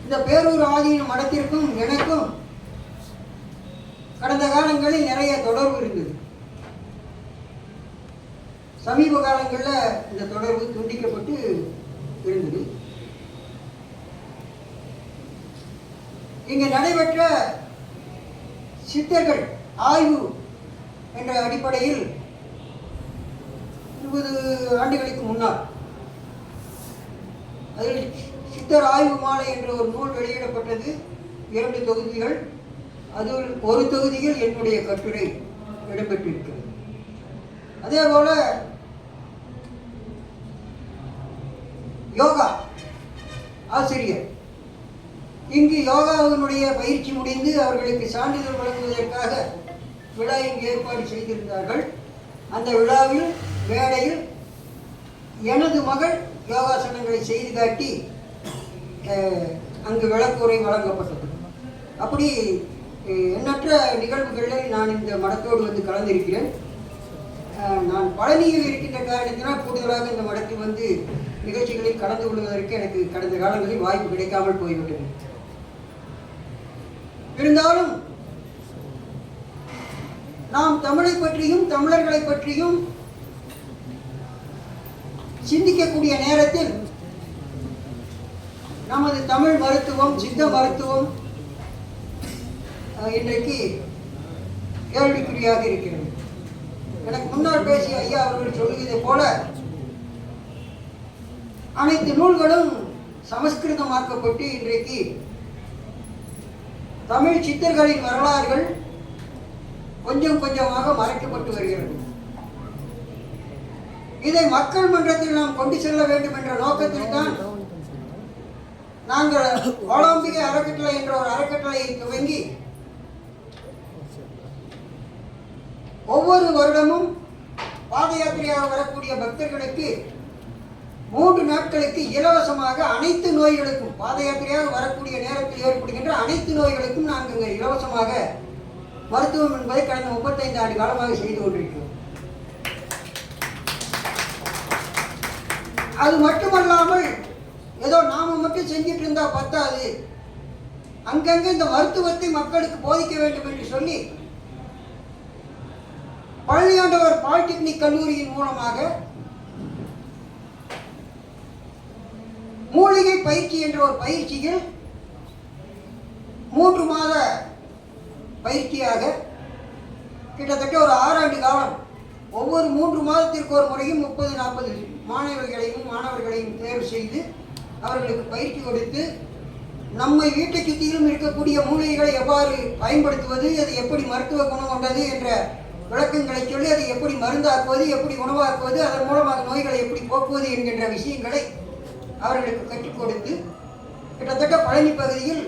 இந்த பேரூர் ஆதீன மடத்திற்கும் எனக்கும் கடந்த காலங்களில் நிறைய தொடர்பு இருந்தது. சமீப காலங்களில் இந்த தொடர்பு துண்டிக்கப்பட்டு இருந்தது. இங்கு நடைபெற்ற சித்தர்கள் ஆய்வு என்ற அடிப்படையில் 20 ஆண்டுகளுக்கு முன்னால் அதில் சித்தர் ஆய்வு மாலை என்ற ஒரு நூல் வெளியிடப்பட்டது. 2 தொகுதிகள். அதில் ஒரு தொகுதியில் என்னுடைய கட்டுரை இடம்பெற்றிருக்கிறது. அதே போல யோகா ஆசிரியர் இங்கு யோகாவினுடைய பயிற்சி முடிந்து அவர்களுக்கு சான்றிதழ் வழங்குவதற்காக விழா இங்கு ஏற்பாடு செய்திருந்தார்கள். அந்த விழாவில் மேடையில் எனது மகள் யோகாசனங்களை செய்து காட்டி அங்கு விளக்குரை வழங்கப்பட்டது. அப்படி எண்ணற்ற நிகழ்வுகளில் நான் இந்த மடத்தோடு வந்து கலந்திருக்கிறேன். நான் பழனியில் இருக்கின்ற காரணத்தினால் கூடுதலாக இந்த மடத்தில் வந்து நிகழ்ச்சிகளில் கலந்து கொள்வதற்கு எனக்கு கடந்த காலங்களில் வாய்ப்பு கிடைக்காமல் போய்விட்டது. இருந்தாலும் நாம் தமிழை பற்றியும் தமிழர்களை பற்றியும் சிந்திக்கக்கூடிய நேரத்தில் நமது தமிழ் மருத்துவம், சித்த மருத்துவம் இன்றைக்கு கேள்விக்குறியாக இருக்கிறது. எனக்கு முன்னால் பேசிய ஐயா அவர்கள் சொல்வதை போல அனைத்து நூல்களும் சமஸ்கிருதமாக்கப்பட்டு இன்றைக்கு தமிழ் சித்தர்களின் வரலாறுகள் கொஞ்சம் கொஞ்சமாக மறைக்கப்பட்டு வருகிறது. இதை மக்கள் மன்றத்தில் நாம் கொண்டு செல்ல வேண்டும் என்ற நோக்கத்தில் தான் நாங்கள் ஓலம்பிகை அறக்கட்டளை என்ற ஒரு அறக்கட்டளையை துவங்கி ஒவ்வொரு வருடமும் பாத யாத்திரையாக வரக்கூடிய பக்தர்களுக்கு 3 நாட்களுக்கு இலவசமாக அனைத்து நோய்களுக்கும், பாத யாத்திரையாக வரக்கூடிய நேரத்தில் ஏற்படுகின்ற அனைத்து நோய்களுக்கும் நாங்கள் இலவசமாக மருத்துவம் என்பதை கடந்த 35 ஆண்டு காலமாக செய்து கொண்டிருக்கிறோம். அது மட்டுமல்லாமல் ஏதோ நாம மட்டும் செஞ்சிட்டு இருந்தா பத்தாது, அங்கங்க இந்த மருத்துவத்தை மக்களுக்கு போதிக்க வேண்டும் என்று சொல்லி பழனியாண்டவர் பாலிடெக்னிக் கல்லூரியின் மூலமாக மூலிகை பயிற்சி என்ற ஒரு பயிற்சியில் 3 மாத பயிற்சியாக கிட்டத்தட்ட ஒரு 6 ஆண்டு காலம் ஒவ்வொரு 3 மாதத்திற்கு ஒரு முறையும் 30-40 மாணவர்களையும் தேர்வு செய்து அவர்களுக்கு பயிற்சி கொடுத்து நம்மை வீட்டை சுற்றிலும் இருக்கக்கூடிய மூலிகைகளை எவ்வாறு பயன்படுத்துவது, அது எப்படி மருத்துவ குணம் கொண்டது என்ற விளக்கங்களை சொல்லி அதை எப்படி மருந்தாக்குவது, எப்படி உணவாக்குவது, அதன் மூலமாக நோய்களை எப்படி போக்குவது என்கின்ற விஷயங்களை அவர்களுக்கு கற்றுக் கொடுத்து கிட்டத்தட்ட பழனி பகுதியில்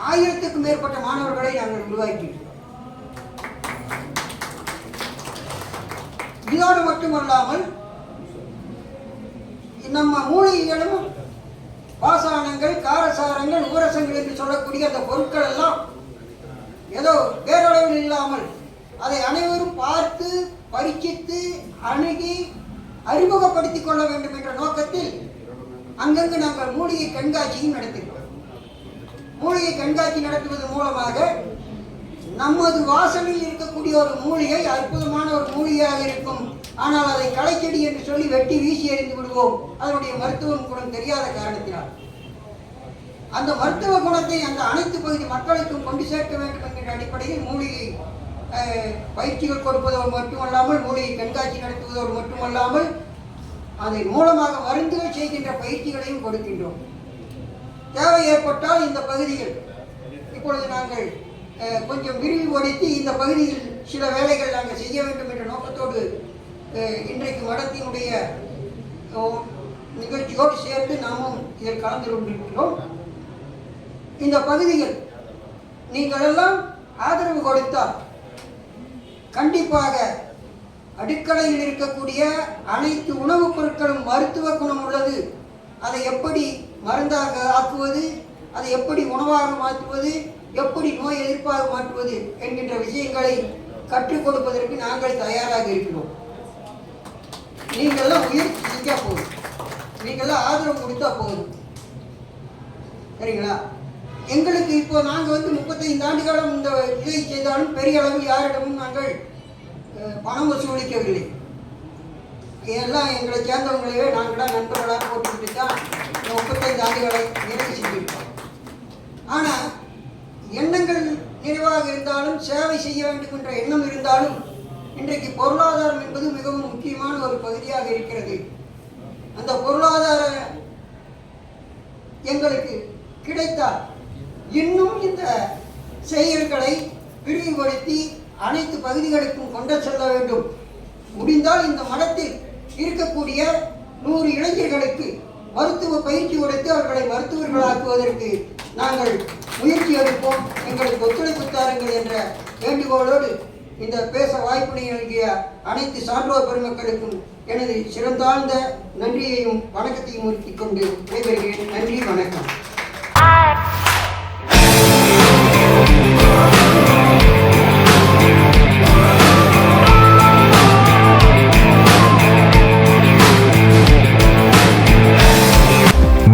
1000க்கும் மேற்பட்ட மாணவர்களை நாங்கள் உருவாக்கியிருக்கிறோம். இதோடு மட்டுமல்லாமல் நம்ம மூலிகைகளும் பாசானங்கள், காரசாரங்கள், ஊரசங்கள் என்று சொல்லக்கூடிய அந்த பொருட்கள் எல்லாம் ஏதோ பேரளவில் இல்லாமல் அதை அனைவரும் பார்த்து பரீட்சித்து அணுகி அறிமுகப்படுத்திக் கொள்ள வேண்டும் என்ற நோக்கத்தில் அங்கங்கு நாங்கள் மூலிகை கண்காட்சியும் நடத்துகிறோம். மூலிகை கண்காட்சி நடத்துவதன் மூலமாக நமது வாசலில் இருக்கக்கூடிய ஒரு மூலிகை அற்புதமான ஒரு மூலிகையாக இருக்கும், ஆனால் அதை களைச்செடி என்று சொல்லி வெட்டி வீசி எறிந்து விடுவோம், அதனுடைய மருத்துவ குணம் தெரியாத காரணத்தினால் அந்த மருத்துவ குணத்தை அந்த அனைத்து பகுதி மக்களுக்கும் கொண்டு சேர்க்க வேண்டும் என்கிற அடிப்படையில் மூலிகை பயிற்சிகள் கொடுப்பதோடு மட்டுமல்லாமல், மூலிகை கண்காட்சி நடத்துவதோடு மட்டுமல்லாமல் அதன் மூலமாக மருந்துகள் செய்கின்ற பயிற்சிகளையும் கொடுக்கின்றோம். தேவை ஏற்பட்டால் இந்த பகுதியில் இப்பொழுது நாங்கள் கொஞ்சம் விரிவுபடுத்தி இந்த பகுதியில் சில வேலைகள் நாங்கள் செய்ய வேண்டும் என்ற நோக்கத்தோடு இன்றைக்கு மடத்தினுடைய நிகழ்ச்சியோடு சேர்ந்து நாமும் இதில் கலந்து கொண்டிருக்கிறோம். இந்த பகுதியில் நீங்கள் எல்லாம் ஆதரவு கொடுத்தால் கண்டிப்பாக அடுக்கலையில் இருக்கக்கூடிய அனைத்து உணவுப் பொருட்களும் மருத்துவ குணம் உள்ளது, அதை எப்படி மருந்தாக ஆக்குவது, அதை எப்படி உணவாக மாற்றுவது, எப்படி நோய் எதிர்ப்பாக மாற்றுவது என்கின்ற விஷயங்களை கற்றுக் கொடுப்பதற்கு நாங்கள் தயாராக இருக்கிறோம். நீங்கள்லாம் முயற்சி செஞ்சா போதும், நீங்கள்லாம் ஆதரவு கொடுத்தா போதும். சரிங்களா? எங்களுக்கு இப்போ நாங்கள் வந்து 35 ஆண்டு காலம் இந்த இதை செய்தாலும் பெரிய அளவில் யாரிடமும் நாங்கள் பணம் வசூலிக்கவில்லை. எல்லாம் எங்களை சேர்ந்தவங்களையே நாங்கள் தான் நண்பர்களாக போட்டுக்கிட்டு தான் 35 ஆண்டுகளை நிறைவு செஞ்சிருக்கோம். ஆனால் எண்ணங்கள் நிறைவாக இருந்தாலும் சேவை செய்ய வேண்டும் என்ற எண்ணம் இருந்தாலும் இன்றைக்கு பொருளாதாரம் என்பது மிகவும் முக்கியமான ஒரு பகுதியாக இருக்கிறது. அந்த பொருளாதார எங்களுக்கு கிடைத்தால் இன்னும் இந்த செயல்களை விரிவுபடுத்தி அனைத்து பகுதிகளுக்கும் கொண்டு செல்ல வேண்டும். முடிந்தால் இந்த மடத்தில் இருக்கக்கூடிய 100 இளைஞர்களுக்கு மருத்துவ பயிற்சி கொடுத்து அவர்களை மருத்துவர்களாக்குவதற்கு நாங்கள் முயற்சி எடுப்போம். எங்களுக்கு ஒத்துழைப்பு தாருங்கள் என்ற வேண்டுகோளோடு இந்த பேச வாய்ப்பினை நல்கிய அனைத்து சான்றோர் பெருமக்களுக்கும் எனது சிறந்தாழ்ந்த நன்றியையும் வணக்கத்தையும் உறுத்திக் கொண்டு விடைபெறுகிறேன். நன்றி, வணக்கம்.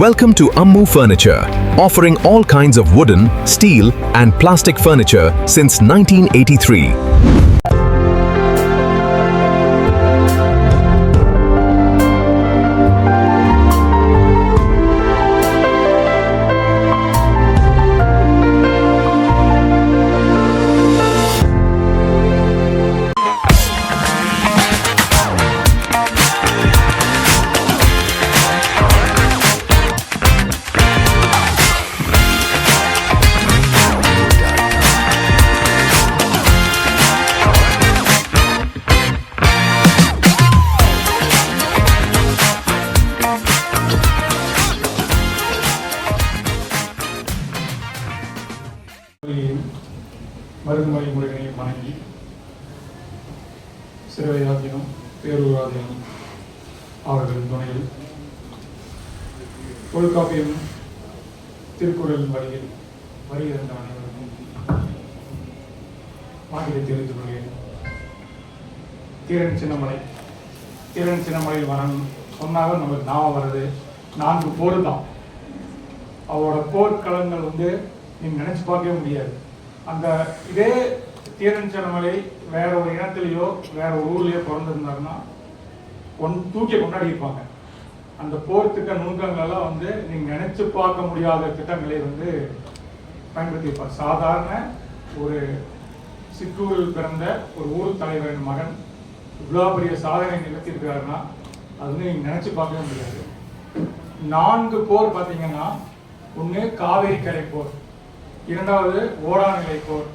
Welcome to Ammu Furniture, offering all kinds of wooden, steel and plastic furniture since 1983. மருந்துமறை முறைகளை வணங்கி சிறுவையாதீனம் பேரூராதீனம் அவர்களின் துணையில் தொல்காப்பியம் திருக்குறள் வழியில் வருகின்ற அனைவருக்கும் வாங்கியை தெரிந்து கொள்கிறேன். தீரன் சின்னமலை வரணும் சொன்னாலும் நமக்கு ஞாபகம் வர்றது 4 போர் தான். அவரோட போர்க்களங்கள் வந்து நீங்கள் நினைச்சு பார்க்கவே முடியாது. அந்த இதே தீரன் சின்னமலை வேற ஒரு இனத்திலேயோ வேற ஒரு ஊர்லயோ பிறந்திருந்தாருன்னா தூக்கி கொண்டாடி இருப்பாங்க. அந்த போர் திட்ட நுணுக்கங்களெல்லாம் வந்து நீங்க நினைச்சு பார்க்க முடியாத திட்டங்களை வந்து பயன்படுத்தியிருப்பார். சாதாரண ஒரு சிற்றூரில் பிறந்த ஒரு ஊர் தலைவரின் மகன் இவ்வளோ பெரிய சாதனை நிகழ்த்தியிருக்கிறாருன்னா அது வந்து நீங்க நினைச்சு பார்க்கவே முடியாது. 4 போர் பார்த்தீங்கன்னா, ஒன்று காவேரி கரை போர், 2வது ஓடாநிலை போர்,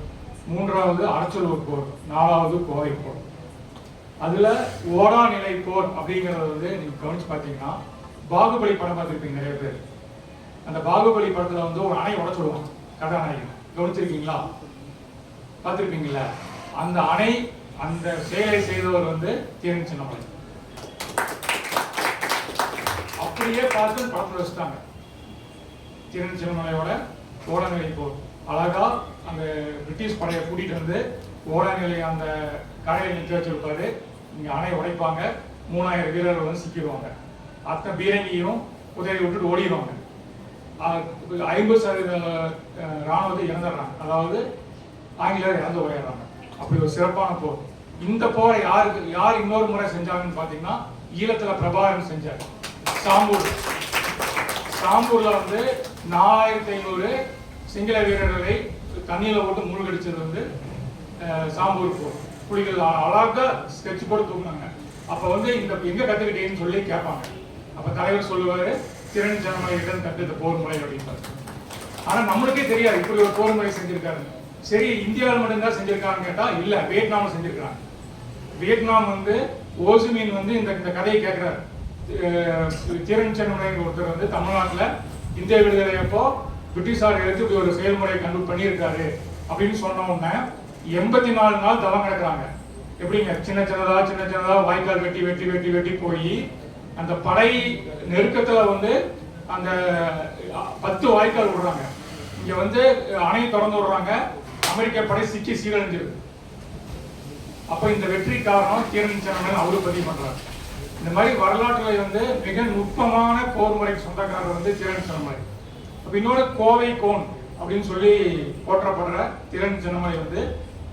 3வது அரச்சலூர் போர், 4வது கோவை போர். அதுல ஓடாநிலை போர் அப்படிங்கறது வந்து நீங்க கவனிச்சு பார்த்தீங்கன்னா, பாகுபலி படம் பார்த்துருப்பீங்க நிறைய பேர். அந்த பாகுபலி படத்துல வந்து ஒரு அணை உடைச்சுடுவான் கதாநாயகன், கவனிச்சிருக்கீங்களா? பார்த்துருப்பீங்களா? அந்த அணை, அந்த செயலை செய்தவர் வந்து தீரன் சின்னமலை. அப்படியே பார்த்து படத்துல வச்சுட்டாங்க. தீரன் சின்னமலையோட ஓடாநிலை போர் அழகா அந்த பிரிட்டிஷ் படையை கூட்டிட்டு வந்து ஓடாநிலை அந்த கரையை நிற்க வச்சிருப்பாரு. இங்க அணை உடைப்பாங்க, 3000 வீரர்கள் வந்து சிக்கிடுவாங்க. அத்தனை பீரங்கியும் உதவி விட்டுட்டு ஓடிடுவாங்க. 50% ராணுவத்தை இறந்துடுறாங்க, அதாவது ஆங்கிலேயர் இறந்து ஓடிடுறாங்க. அப்படி ஒரு சிறப்பான போர். இந்த போரை யார் இன்னொரு முறை செஞ்சாங்கன்னு பாத்தீங்கன்னா, ஈழத்துல பிரபாகரன் செஞ்சார். சாம்பூர்ல வந்து 4500 சிங்கள வீரர்களை தண்ணியில போட்டு மூழ்கடிச்சது வந்து சாம்பூர் போர். புலிகள் அழகா ஸ்கெட்ச் போட்டு தூக்குனாங்க. அப்ப வந்து இந்த எங்க கத்துக்கிட்டேன்னு சொல்லி கேட்பாங்க. அப்ப தலைவர் சொல்லுவாரு, தீரன் சின்னமலை கிட்ட கத்துக்கிட்ட போர் முறை அப்படின்பாரு. ஆனா நம்மளுக்கே தெரியாது இப்படி ஒரு போர் முறை செஞ்சிருக்காரு. சரி, இந்தியாவில் மட்டும்தான் செஞ்சிருக்காங்க கேட்டா இல்ல, வியட்நாம் செஞ்சிருக்காங்க. வியட்நாம் வந்து ஓசுமின் வந்து இந்த கதையை கேட்கிறாரு. தீரன் சின்னமலை ஒருத்தர் வந்து தமிழ்நாட்டுல இந்திய விடுதலை அப்போ பிரிட்டிஷார் எடுத்து இப்படி ஒரு செயல்முறை பண்ணியிருக்காரு அப்படின்னு சொன்ன உடனே 84 நாள் தவம் கிடக்குறாங்க. எப்படிங்க, சின்ன சின்னதா வாய்க்கால் வெட்டி போய் அந்த படை நெருக்கத்துல வந்து அந்த 10 வாய்க்கால் விடுறாங்க. இங்க வந்து அணை திறந்து விடுறாங்க. அமெரிக்க படை சிக்கி சீரழிஞ்சிருக்கு. அப்ப இந்த வெற்றி காரணம் தீரன் சின்னமலை அவரு பதிவு பண்றாரு. இந்த மாதிரி வரலாற்றுல வந்து மிக நுட்பமான போர் முறைக்கு சொந்தக்காரர் வந்து தீரன் சின்னமலை. அப்ப இன்னொரு கோவை கோன் அப்படின்னு சொல்லி போற்றப்படுற திறன் சின்னமலை வந்து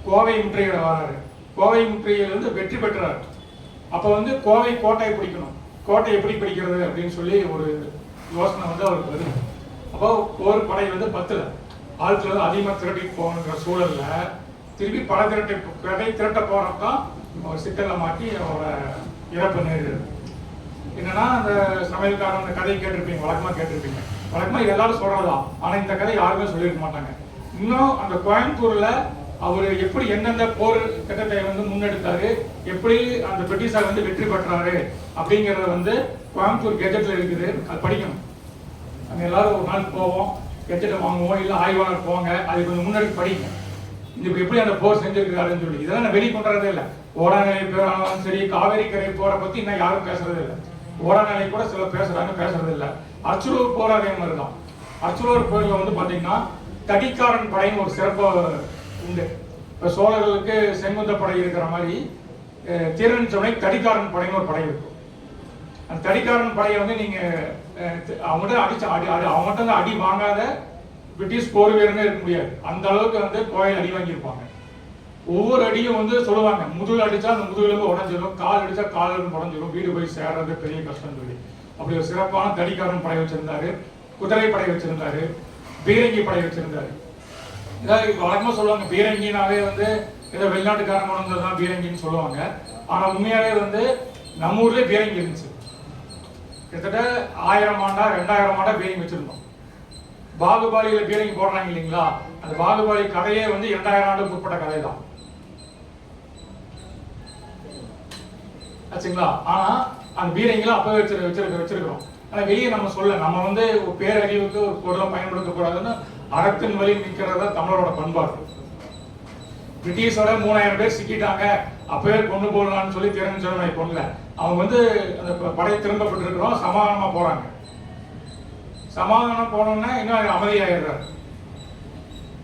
கோவை முற்றுகையிட வராரு. கோவை முற்றுகையில் வந்து வெற்றி பெற்றார். அப்போ வந்து கோவை கோட்டையை பிடிக்கணும், கோட்டை எப்படி பிடிக்கிறது அப்படின்னு சொல்லி ஒரு யோசனை வந்து அவருக்கு வருது. அப்போ ஒரு படை வந்து 10 ஆட்கள் வந்து அதிகமாக திரட்டிட்டு போகணுங்கிற சூழல்ல திருப்பி படை திரட்ட போறதுதான் ஒரு சிக்கலை மாட்டி அவரோட இறப்பு நேரிடுது. என்னன்னா அந்த சமையல்காரன் அந்த கதையை கேட்டிருப்பீங்க, வழக்கமா இது எல்லாரும் சொல்றதுதான். ஆனா இந்த கதை யாருமே சொல்லியிருக்க மாட்டாங்க. இன்னும் அந்த கோயம்புத்தூர்ல அவர் எப்படி எந்தெந்த போர் திட்டத்தை வந்து முன்னெடுத்தாரு, எப்படி அந்த பிரிட்டிஷார் வந்து வெற்றி பெற்றாரு அப்படிங்கறத வந்து கோயம்புத்தூர் கெஜெட்ல இருக்குது. அது படிக்கணும். அங்க எல்லாரும் ஒரு நாள் போவோம், கெஜெட்டை வாங்குவோம், இல்ல ஆய்வாளர் போங்க, அது கொஞ்சம் முன்னெடுத்து படிங்க. இப்ப எப்படி அந்த போர் செஞ்சிருக்காருன்னு சொல்லி இதெல்லாம் நான் வெளியே கொண்டு வரதே இல்லை. ஓடாநிலை பேராலும் சரி, காவேரி கரை போரை பத்தி இன்னும் யாரும் பேசுறதே இல்லை. ஓடாநிலை கூட சில பேசுறது இல்லை. அர்ச்சுலூர் போர் அதே மாதிரி தான். அர்ச்சுலூர் போர்ல வந்து பாத்தீங்கன்னா தடிக்காரன் படைன்னு ஒரு சிறப்பு உண்டு. இப்ப சோழர்களுக்கு செங்குந்த படை இருக்கிற மாதிரி தீரன் சொன்ன தடிக்காரன் படைன்னு ஒரு படை இருக்கும். அந்த தடிக்காரன் படையை வந்து நீங்க அவங்ககிட்ட அடி வாங்காத பிரிட்டிஷ் போர் வீரனே இருக்க முடியாது. அந்த அளவுக்கு வந்து கோயில் அடி வாங்கியிருப்பாங்க. ஒவ்வொரு அடியும் வந்து சொல்லுவாங்க, முதுகு அடிச்சா அந்த முதுகுலம்பு உடஞ்சிடும், கால் அடிச்சா கால் உடஞ்சிடும், வீடு போய் சேர்றது பெரிய கஷ்டம் சொல்லி அப்படி ஒரு சிறப்பான தடிக்காரன் படை வச்சிருந்தாரு, குதிரை படை வச்சிருந்தாரு, பீரங்கி படை வச்சிருந்தாரு. ஏதாவது வழக்கமா சொல்லுவாங்க பீரங்கினாவே வந்து ஏதோ வெளிநாட்டுக்காரங்க வந்ததுதான் பீரங்கின்னு சொல்லுவாங்க. ஆனா உண்மையாவே வந்து நம்ம ஊர்லயே பீரங்கி இருந்துச்சு. கிட்டத்தட்ட 1000 ஆண்டா 2000 ஆண்டா பீரங்கி வச்சிருந்தோம். பாகுபாலியில பீரங்கி போடுறாங்க இல்லைங்களா, அந்த பாகுபாலி கதையே வந்து 2000 ஆண்டுக்கு உட்பட்ட கதை தான் ஆச்சுங்களா. ஆனா அந்த பீரங்கிலாம் அப்பவே வச்சிருக்கிறோம். ஆனா வெளியே நம்ம சொல்ல, நம்ம வந்து ஒரு பேரறிவுக்கு ஒரு பொருளை பயன்படுத்த கூடாதுன்னு அறத்தின் வழி நிற்கிறதா தமிழரோட பண்பாடு. பிரிட்டிஷோட 3000 பேர் சிக்கிட்டாங்க, அப்பவே கொண்டு போடலாம்னு சொல்லி தெரிஞ்சவனை கொண்டல. அவங்க வந்து அந்த படை திரும்பப்பட்டிருக்கிறோம், சமாதானமா போறாங்க. சமாதானம் போனோம்னா இன்னும் அமைதியாயிடுறாரு.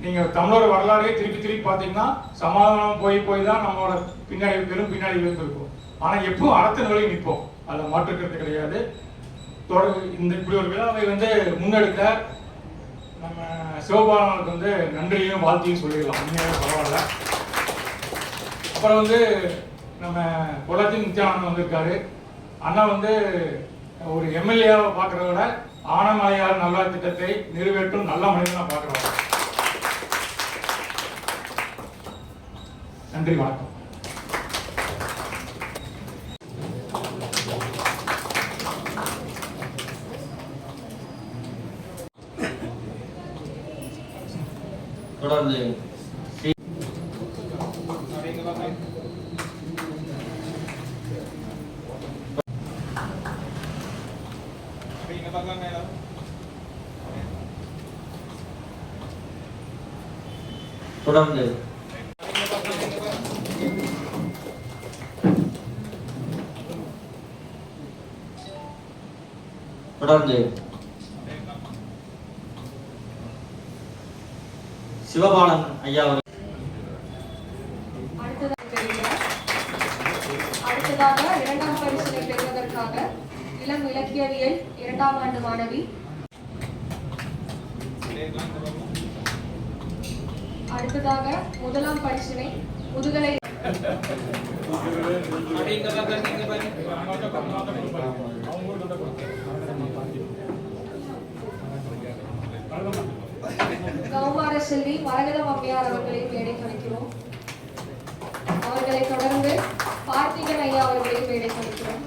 நீங்க தமிழோட வரலாறே திருப்பி பாத்தீங்கன்னா சமாதானம் போய் தான் நம்மளோட பின்னாடி இருக்கும். ஆனா எப்பவும் அறத்தின் வழி நிற்போம், அதை மாற்றுக்கிறது கிடையாது. இந்த இப்படி ஒரு விழாவை வந்து முன்னெடுத்த நம்ம சிவபாலனுக்கு வந்து நன்றியும் வாழ்த்தையும் சொல்லிடலாம். உண்மையாவே பரவாயில்ல. அப்புறம் வந்து நம்ம பொள்ளாச்சி நித்யானந்தன் வந்திருக்காரு. அண்ணா வந்து ஒரு எம்எல்ஏவை பார்க்கறத விட ஆனமலையார் நல்வாழ் திட்டத்தை நிறைவேற்றும் நல்ல மனிதனா பார்க்கிறோம். நன்றி, வணக்கம். தொடர்ந்து தொடர்ந்து தொடர்ந்து சிவபாலன் ஐயா அவர்கள். அடுத்ததாக 2ஆம் பரிசினை பெறுவதற்காக இளம் இலக்கியவியல் 2ஆம் ஆண்டு மாணவி. அடுத்ததாக 1ஆம் பரிசினை முதுகலை கௌமார செல்வி மரகதம் அம்மையார் அவர்களை மேடை கழிக்கிறோம். அவர்களை தொடர்ந்து பார்த்திகன் ஐயா அவர்களை மேடை கழிக்கிறோம்.